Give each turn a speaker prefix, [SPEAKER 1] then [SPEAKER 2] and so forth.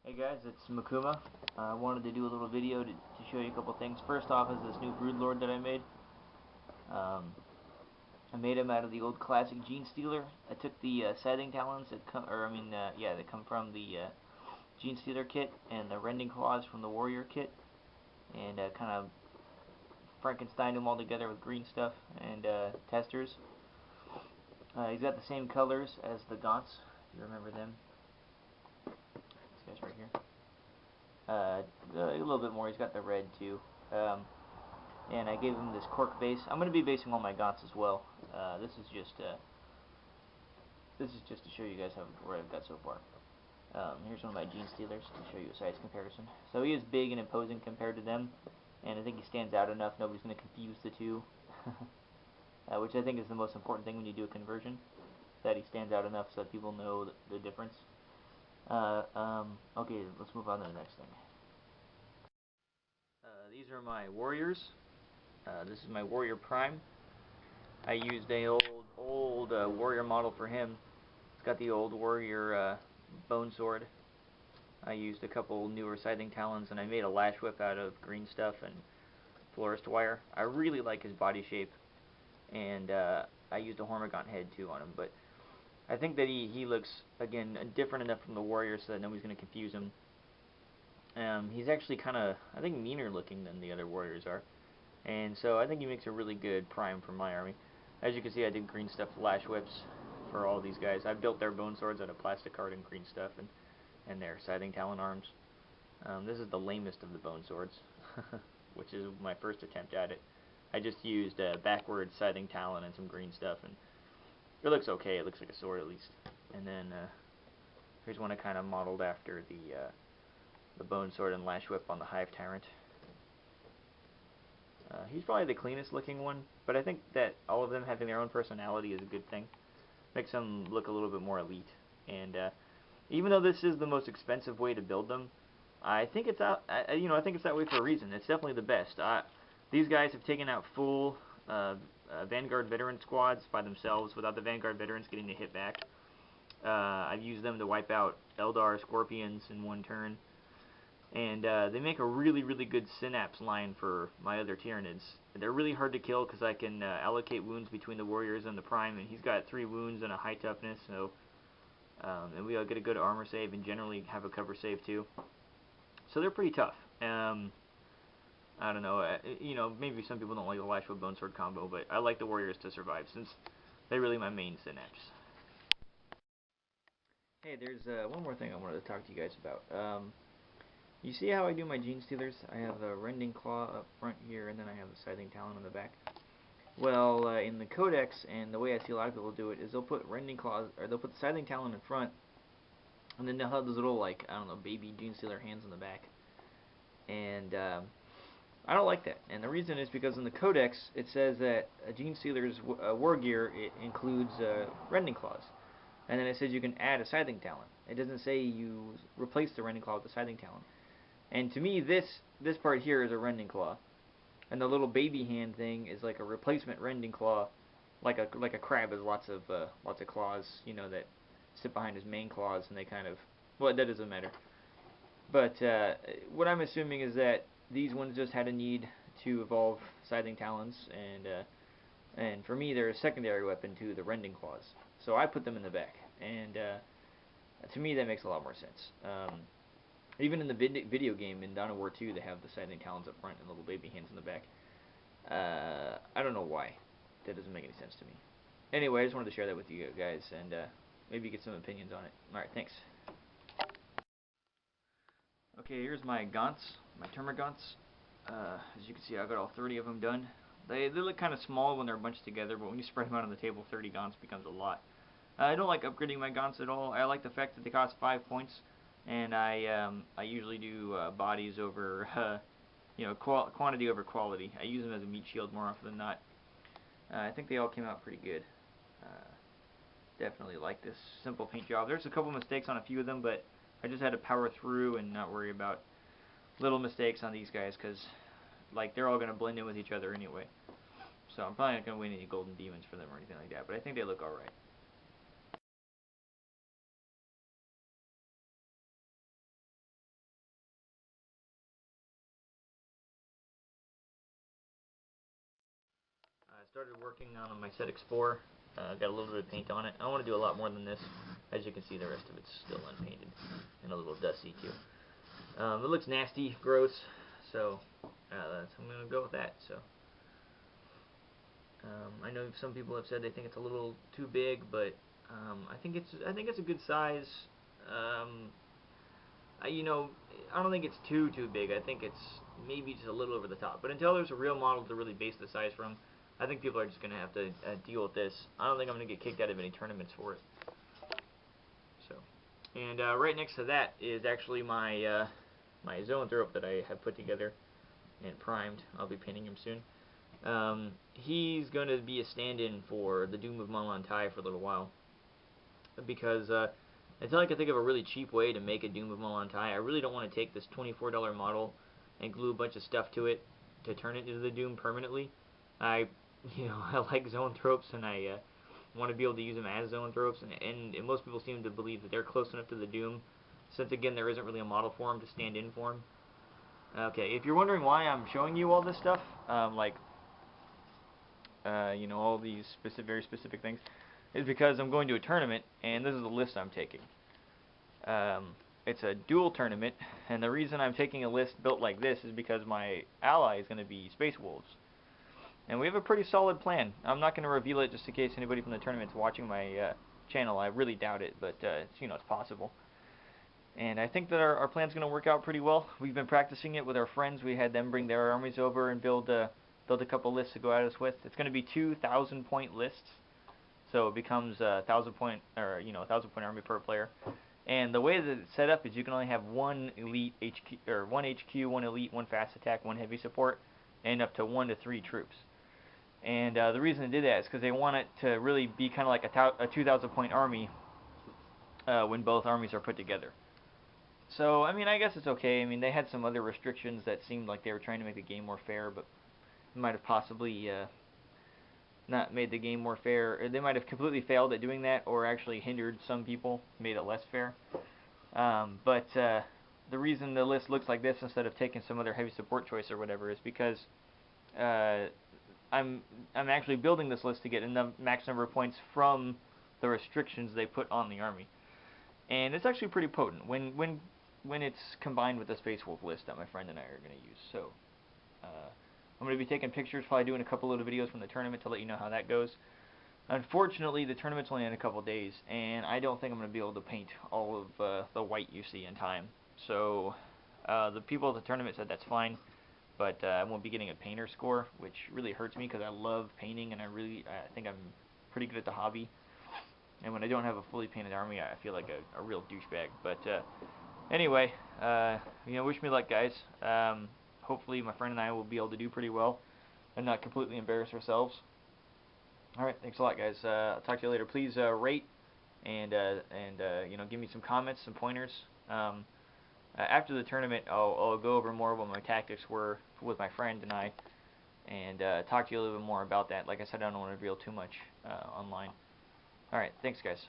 [SPEAKER 1] Hey guys, it's Makuma. I wanted to do a little video to show you a couple things. First off is this new Broodlord that I made. I made him out of the old classic Gene Stealer. I took the Scything Talons that come, that come from the Gene Stealer kit and the Rending Claws from the Warrior kit, and kind of Frankensteined them all together with green stuff and testers. He's got the same colors as the Gaunts, if you remember them. These guys right here. A little bit more. He's got the red too. And I gave him this cork base. I'm going to be basing all my Gaunts as well. This is just to show you guys what I've got so far. Here's one of my Gene Stealers to show you a size comparison. So he is big and imposing compared to them, and I think he stands out enough. Nobody's going to confuse the two, which I think is the most important thing when you do a conversion, that he stands out enough so that people know the difference. Okay, let's move on to the next thing. These are my warriors. This is my warrior prime. I used a old warrior model for him. It's got the old warrior bone sword. I used a couple newer scything talons, and I made a lash whip out of green stuff and florist wire. I really like his body shape, and I used a Hormigaunt head too on him, but I think that he looks, again, different enough from the warrior so that nobody's going to confuse him. He's actually kind of, I think, meaner looking than the other warriors are, and so I think he makes a really good prime for my army. As you can see, I did green stuff lash whips for all these guys. I built their bone swords out of plastic card and green stuff, and their scything talon arms. This is the lamest of the bone swords, which is my first attempt at it. I just used a backward scything talon and some green stuff, and it looks okay. It looks like a sword at least. And then here's one I kind of modeled after the bone sword and lash whip on the Hive Tyrant. He's probably the cleanest looking one, but I think that all of them having their own personality is a good thing. Makes them look a little bit more elite. And even though this is the most expensive way to build them, I think it's I think it's that way for a reason. It's definitely the best. These guys have taken out full Vanguard veteran squads by themselves without the Vanguard veterans getting to hit back. I've used them to wipe out Eldar Scorpions in one turn. And they make a really, really good synapse line for my other Tyranids. They're really hard to kill because I can allocate wounds between the warriors and the prime, and he's got 3 wounds and a high toughness, so and we all get a good armor save and generally have a cover save too. So they're pretty tough. I don't know, maybe some people don't like the Lash with Bone Sword combo, but I like the warriors to survive since they're really my main synapse. Hey, there's one more thing I wanted to talk to you guys about. You see how I do my Gene Stealers? I have a Rending Claw up front here, and then I have a Scything Talon on the back. Well, in the Codex, and the way I see a lot of people do it, is they'll put Rending Claws, or they'll put the Scything Talon in front, and then they'll have those little, like, I don't know, baby Gene Stealer hands on the back. And I don't like that. And the reason is because in the Codex, it says that a Gene Stealer's war gear, it includes Rending Claws. And then it says you can add a Scything Talon. It doesn't say you replace the Rending Claw with the Scything Talon. And to me, this part here is a Rending Claw, and the little baby hand thing is like a replacement Rending Claw, like a crab has lots of claws, that sit behind his main claws, and they kind of, well, that doesn't matter. But what I'm assuming is that these ones just had a need to evolve Scything Talons, and for me, they're a secondary weapon to the Rending Claws, so I put them in the back, and to me, that makes a lot more sense. Even in the video game, in Dawn of War 2, they have the Scything Talons up front and little baby hands in the back. I don't know why. That doesn't make any sense to me. Anyway, I just wanted to share that with you guys, and maybe get some opinions on it. Alright, thanks. Okay, here's my Gaunts, my Termagants. As you can see, I've got all 30 of them done. They look kind of small when they're bunched together, but when you spread them out on the table, 30 Gaunts becomes a lot. I don't like upgrading my Gaunts at all. I like the fact that they cost 5 points. And I usually do bodies over, quantity over quality. I use them as a meat shield more often than not. I think they all came out pretty good. Definitely like this simple paint job. There's a couple mistakes on a few of them, but I just had to power through and not worry about little mistakes on these guys, because they're all going to blend in with each other anyway. So I'm probably not going to win any golden demons for them or anything like that, but I think they look alright. started working on my set Explorer. Got a little bit of paint on it. I want to do a lot more than this. As you can see, the rest of it's still unpainted and a little dusty too. It looks nasty, gross, so I'm going to go with that. So I know some people have said they think it's a little too big, but I think it's a good size. You know, I don't think it's too big. I think it's maybe just a little over the top. But until there's a real model to really base the size from, I think people are just going to have to deal with this. I don't think I'm going to get kicked out of any tournaments for it. So, and right next to that is actually my my zoanthrope that I have put together and primed. I'll be painting him soon. He's going to be a stand-in for the Doom of Malantai for a little while, because until I can think of a really cheap way to make a Doom of Malantai, I really don't want to take this $24 model and glue a bunch of stuff to it to turn it into the Doom permanently. I like zoanthropes, and I want to be able to use them as zoanthropes, and most people seem to believe that they're close enough to the Doom, since again there isn't really a model for them to stand in for them. Okay, if you're wondering why I'm showing you all this stuff, all these very specific things, is because I'm going to a tournament, and this is the list I'm taking. It's a duel tournament, and the reason I'm taking a list built like this is because my ally is going to be Space Wolves. And we have a pretty solid plan. I'm not going to reveal it just in case anybody from the tournament's watching my channel. I really doubt it, but it's possible. And I think that our plan's going to work out pretty well. We've been practicing it with our friends. We had them bring their armies over and build a couple lists to go at us with. It's going to be 2,000 point lists, so it becomes a 1,000 point army per player. And the way that it's set up is you can only have one elite HQ, or one HQ, one elite, one fast attack, one heavy support, and up to 1 to 3 troops. And the reason they did that is because they want it to really be kind of like a 2,000 point army when both armies are put together. So, I mean, I guess it's okay. I mean, they had some other restrictions that seemed like they were trying to make the game more fair, but might have possibly not made the game more fair. Or they might have completely failed at doing that, or actually hindered some people, made it less fair. But the reason the list looks like this instead of taking some other heavy support choice or whatever is because I'm actually building this list to get a max number of points from the restrictions they put on the army, and it's actually pretty potent when it's combined with the Space Wolf list that my friend and I are going to use. So I'm going to be taking pictures, probably doing a couple little videos from the tournament to let you know how that goes. Unfortunately, the tournament's only in a couple days, and I don't think I'm going to be able to paint all of the white you see in time. So the people at the tournament said that's fine, but I won't be getting a painter score, which really hurts me because I love painting, and I think I'm pretty good at the hobby. And when I don't have a fully painted army, I feel like a real douchebag. But anyway, wish me luck, guys. Hopefully my friend and I will be able to do pretty well and not completely embarrass ourselves. Alright, thanks a lot, guys. I'll talk to you later. Please rate and give me some comments, some pointers. After the tournament, I'll go over more of what my tactics were with my friend and I, and talk to you a little bit more about that. Like I said, I don't want to reveal too much online. Alright, thanks, guys.